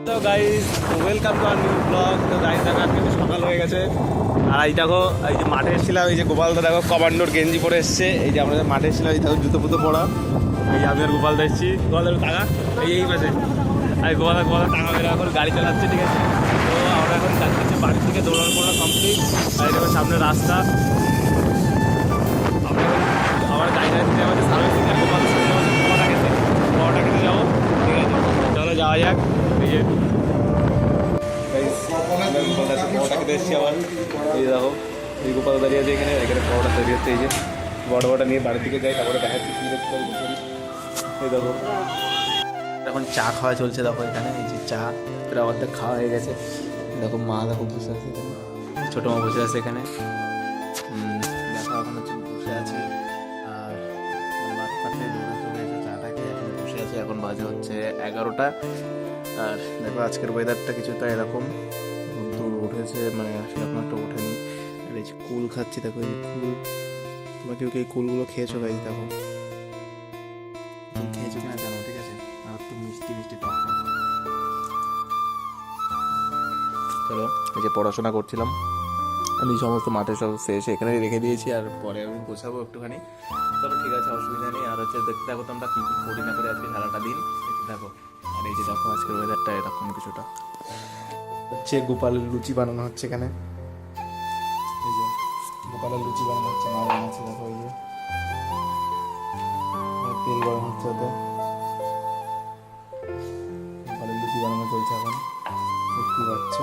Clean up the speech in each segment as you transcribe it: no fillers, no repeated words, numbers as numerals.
তো guys welcome to our new blog. তো guys দেখো আজকে সকাল হয়ে গেছে আর এই দেখো এই যে মাঠে এসেছিলাম, এই যে গোপালদা দেখো কমান্ডোর গেঞ্জি পরে এসছে। এই যে আমরা মাঠে এসেছিলাম, এই দেখো জুতো পুতো পড়া। এই যে আমি আর গোপালদা এসেছি, গোপালদার টাকা এই পাশে। আর গোপালদা টাকা মেরে এখন গাড়ি চালাচ্ছে, ঠিক আছে। তো আমরা এখন যাচ্ছি বাড়ি থেকে দৌড়ানো পড়া কমপ্লিট। আর এই দেখো সামনে রাস্তা। আমরা আমার গাড়ি থেকে আমাদের সার্ভিসিং আর গোপালদার সাথে আমাদের পরোটা খেতে যাবো, ঠিক আছে। চলো যাওয়া যাক। এই যে পরোটা খেতে এসেছি আবার। এই দেখো এই গোপাল দাঁড়িয়ে আছে এখানে, এখানে পরোটা তৈরি হচ্ছে। এই যে বড়টা নিয়ে বাড়ির দিকে যাই, তারপরে দেখাচ্ছি কী দেখতে পারি। এই দেখো এখন চা খাওয়া চলছে। দেখো এখানে এই যে চা প্রায় অর্ধেক খাওয়া হয়ে গেছে। দেখো মা দেখো বসে আছে, ছোটো মা বসে আছে এখানে। দেখো এখন হচ্ছে বসে আছি আর মাঠ পাটে দৌড়ে চলে এসে চাটা খেয়ে এখন বসে আছে। এখন বাজে হচ্ছে 11টা। আর দেখো আজকের ওয়েদারটা কিছুটা এরকম, রোদ্দুর উঠেছে, মানে সেরকম একটা ওঠেনি। আর এই যে কুল খাচ্ছি, দেখো এই কুল। তোমরা কেউ এই কুলগুলো খেয়েছো গাইজ? দেখো খেয়েছো কিনা জানো, ঠিক আছে। আর একটু মিষ্টি মিষ্টি টক। চলো এই যে পড়াশোনা করছিলাম আমি, সমস্ত মাঠে সব শেষ এখানে রেখে দিয়েছি। আর পরে আমি গোছাবো একটুখানি। চলো ঠিক আছে, অসুবিধা নেই। আর হচ্ছে দেখতে থাকো তোমরা কী কী করি না করে আজকে সারাটা দিন, দেখতে থাকো। আর এই যে দেখো আজকের ওয়েদারটা এরকম কিছুটা হচ্ছে। গোপালের লুচি বানানো হচ্ছে এখানে। এই যে গোপালের লুচি বানানো হচ্ছে, মা বানাচ্ছে। দেখো এই যে তেল গরম হচ্ছে ওতে, গোপালের লুচি বানানো চলছে এখন, দেখতে পাচ্ছ।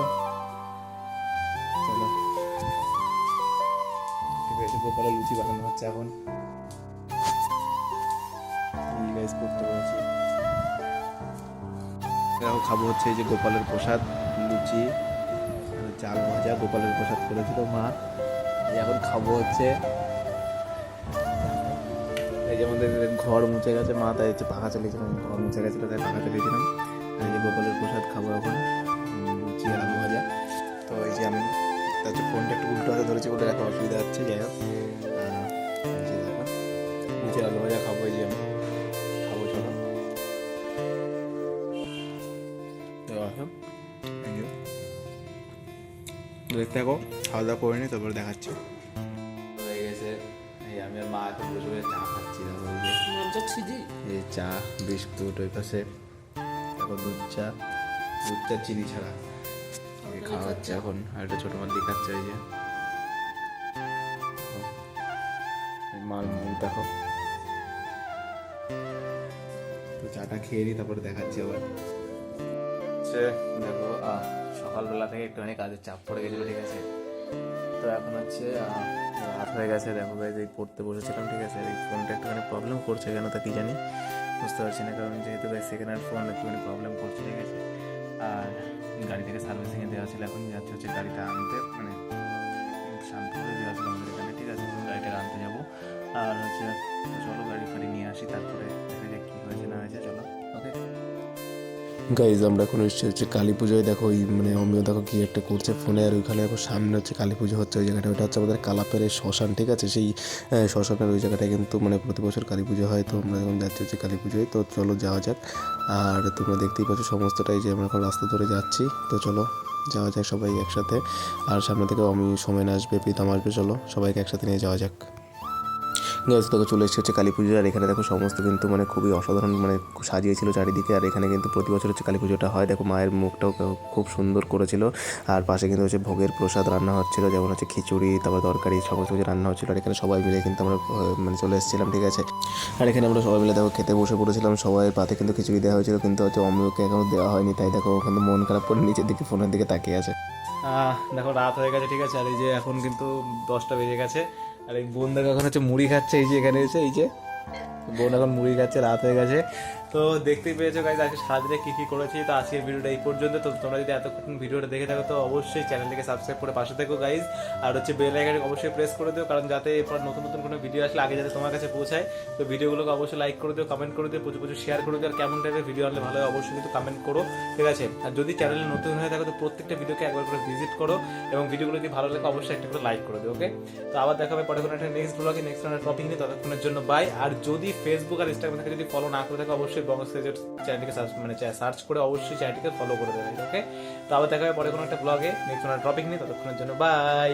চলো ঠিক আছে, গোপালের লুচি বানানো হচ্ছে এখন। পড়তে বলেছি এরকম খাবো হচ্ছে এই যে গোপালের প্রসাদ, লুচি চাল ভাজা। গোপালের প্রসাদ করেছিল মা, এখন খাবো হচ্ছে। এই যে আমাদের ঘর মুছে গেছে মা, তাই হচ্ছে পাখা চালিয়েছিলাম, ঘর মুছে গেছিলো তাই পাখা চালিয়েছিলাম। এই যে গোপালের প্রসাদ খাবো এখন, লুচি আর আলু ভাজা। তো এই যে আমি তার হচ্ছে ফোনটা একটু উল্টো হাতে ধরেছি বলে একটা অসুবিধা হচ্ছে। যাই হোক এই যে দেখো লুচি আলু ভাজা খাবো, এই যে আমি খাবো। চলো দেখতে থাকো, খাওয়া দাওয়া করে নি তারপরে দেখাচ্ছি। হয়ে গেছে, এই আমি আর মা এখন বসে বসে চা খাচ্ছি। এই চা বিস্কুট, ওই পাশে এখন দুধ চা চিনি ছাড়া খাওয়া হচ্ছে এখন। আর একটা ছোটো মাল দেখাচ্ছে, ওই যে মাল মুখ দেখো। তো চাটা খেয়ে নিই তারপরে দেখাচ্ছি আবার। দেখো সকালবেলা থেকে একটুখানি কাজের চাপ পড়ে গেছিলো, ঠিক আছে। তো এখন হচ্ছে রাত হয়ে গেছে। দেখো গাইজ এই পড়তে বসেছিলাম, ঠিক আছে। এই ফোনটা একটুখানি প্রবলেম করছে, কেন তা কি জানি বুঝতে পারছি না। কারণ যেহেতু গাইজ সেকেন্ড হ্যান্ড ফোন একটুখানি প্রবলেম করছে, ঠিক আছে। আর গাড়ি থেকে সার্ভিসিংয়ে দেওয়া ছিল, এখন যাচ্ছে হচ্ছে গাড়িটা আনতে, মানে শান্তিপুরে দেওয়া ছিল আমাদের এখানে, ঠিক আছে। গাড়িটা আনতে যাবো। আর হচ্ছে চলো গাড়ি ফাড়ি নিয়ে আসি, তারপরে দেখা যাক কী হয়েছে না হয়েছে। চলো ওকে গাইজ, আমরা এখন এসেছি হচ্ছে কালী পুজোয়। দেখো ওই মানে অমিও দেখো কি একটা করছে ফোনে। আর ওইখানে এখন সামনে হচ্ছে কালী পুজো হচ্ছে ওই জায়গাটা, ওইটা হচ্ছে আমাদের কালাপের শ্মশান, ঠিক আছে। সেই শ্মশানের ওই জায়গাটায় কিন্তু মানে প্রতি বছর কালী পুজো হয়। তো আমরা এখন যাচ্ছি হচ্ছে কালী পুজোয়। তো চলো যাওয়া যাক। আর তোমরা দেখতেই পাচ্ছ সমস্তটাই যে আমরা এখন রাস্তা ধরে যাচ্ছি। তো চলো যাওয়া যাক সবাই একসাথে। আর সামনে থেকে আমি সময় আসবে, প্রীতম আসবে, চলো সবাইকে একসাথে নিয়ে যাওয়া যাক। গাইজ দেখো চলে এসেছে হচ্ছে কালী পুজো। আর এখানে দেখো সমস্ত কিন্তু মানে খুবই অসাধারণ মানে সাজিয়েছিল চারিদিকে। আর এখানে কিন্তু প্রতি বছর হচ্ছে কালী পুজোটা হয়। দেখো মায়ের মুখটাও খুব সুন্দর করেছিল। আর পাশে কিন্তু হচ্ছে ভোগের প্রসাদ রান্না হচ্ছিলো, যেমন হচ্ছে খিচুড়ি, তারপর তরকারি, সমস্ত কিছু রান্না হচ্ছিলো। আর এখানে সবাই মিলে কিন্তু আমরা মানে চলে এসেছিলাম, ঠিক আছে। আর এখানে আমরা সবাই মিলে দেখো খেতে বসে পড়েছিলাম। সবাই পাতে কিন্তু খিচুড়ি দেওয়া হয়েছিল, কিন্তু হচ্ছে অমিয়কে এখনও দেওয়া হয়নি। তাই দেখো ওখানে মন খারাপ করে নিচের দিকে ফোনের দিকে তাকিয়ে আছে। দেখো রাত হয়ে গেছে, ঠিক আছে। আর এই যে এখন কিন্তু 10টা বেজে গেছে। আর এই বোন দেখো এখন হচ্ছে মুড়ি খাচ্ছে, এই যে এখানে এসে, এই যে বোন এখন মুড়ি খাচ্ছে, রাত হয়ে গেছে। তো দেখতেই পেয়েছো গাইজ আজকে সারাদিনে কী কী করেছি। তো আজকের ভিডিওটা এই পর্যন্ত। তো তোমরা যদি এতক্ষণ ভিডিওটা দেখে থাকো তো অবশ্যই চ্যানেলটিকে সাবস্ক্রাইব করে পাশে থেকো গাইজ। আর হচ্ছে বেল আইকনটি অবশ্যই প্রেস করে দিও, কারণ যাতে এরপর নতুন নতুন কোনো ভিডিও আসলে আগে যাতে তোমার কাছে পৌঁছায়। তো ভিডিওগুলোকে অবশ্যই লাইক করে দিও, কমেন্ট করে দিও, প্রচুর প্রচুর শেয়ার করে দিও। আর কেমন টাইপের ভিডিও আনলে ভালো হয় অবশ্যই কিন্তু কমেন্ট করো, ঠিক আছে। আর যদি চ্যানেলে নতুন হয়ে থাকো তো প্রত্যেকটা ভিডিওকে একবার করে ভিজিট করো, এবং ভিডিওগুলো যদি ভালো লাগে অবশ্যই একটা করে লাইক করে দিও, ওকে। তো আবার দেখা হবে পরে কোনো একটা নেক্সট ব্লগে, নেক্সট টপিক নিয়ে। ততক্ষণের জন্য বাই। আর যদি ফেসবুক আর ইনস্টাগ্রাম থেকে যদি ফলো না করে থাকো অবশ্যই অবশ্যই বঙ্গ স্কেচের চ্যানেলটিকে সার্চ করে অবশ্যই চ্যানেলটিকে ফলো করে দেবে। ওকে, তো আবার দেখা হবে পরে কোনো একটা ব্লগে নেক্সট কোনো টপিক নিয়ে। ততক্ষণের জন্য বাই।